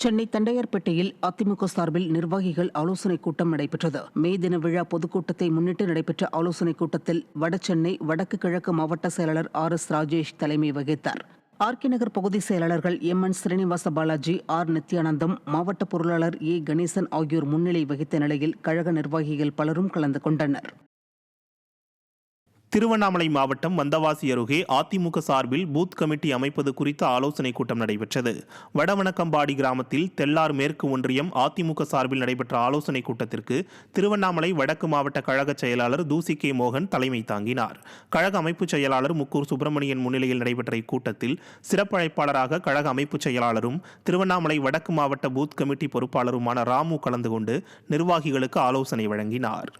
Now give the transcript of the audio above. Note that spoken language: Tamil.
சென்னை தண்டையார்பேட்டையில் அதிமுக சார்பில் நிர்வாகிகள் ஆலோசனைக் கூட்டம் நடைபெற்றது. மே தின விழா பொதுக்கூட்டத்தை முன்னிட்டு நடைபெற்ற ஆலோசனைக் கூட்டத்தில் வடசென்னை வடக்கு கிழக்கு மாவட்ட செயலாளர் RS ராஜேஷ் தலைமை வகித்தார். RK நகர் பகுதி செயலாளர்கள் MN ஸ்ரீனிவாச பாலாஜி, R நித்யானந்தம், மாவட்ட பொருளாளர் A கணேசன் ஆகியோர் முன்னிலை வகித்த நிலையில் கழக நிர்வாகிகள் பலரும் கலந்து கொண்டனர். திருவண்ணாமலை மாவட்டம் வந்தவாசி அருகே அதிமுக சார்பில் பூத் கமிட்டி அமைப்பது குறித்த ஆலோசனைக் கூட்டம் நடைபெற்றது. வடவணக்கம்பாடி கிராமத்தில் தெல்லார் மேற்கு ஒன்றியம் அதிமுக சார்பில் நடைபெற்ற ஆலோசனைக் கூட்டத்திற்கு திருவண்ணாமலை வடக்கு மாவட்ட கழக செயலாளர் தூசி K மோகன் தலைமை தாங்கினார். கழக அமைப்பு செயலாளர் முக்கூர் சுப்பிரமணியன் முன்னிலையில் நடைபெற்ற இக்கூட்டத்தில் சிறப்பு அழைப்பாளராக கழக அமைப்பு செயலாளரும் திருவண்ணாமலை வடக்கு மாவட்ட பூத் கமிட்டி பொறுப்பாளருமான ராமு கலந்து கொண்டு நிர்வாகிகளுக்கு ஆலோசனை வழங்கினார்.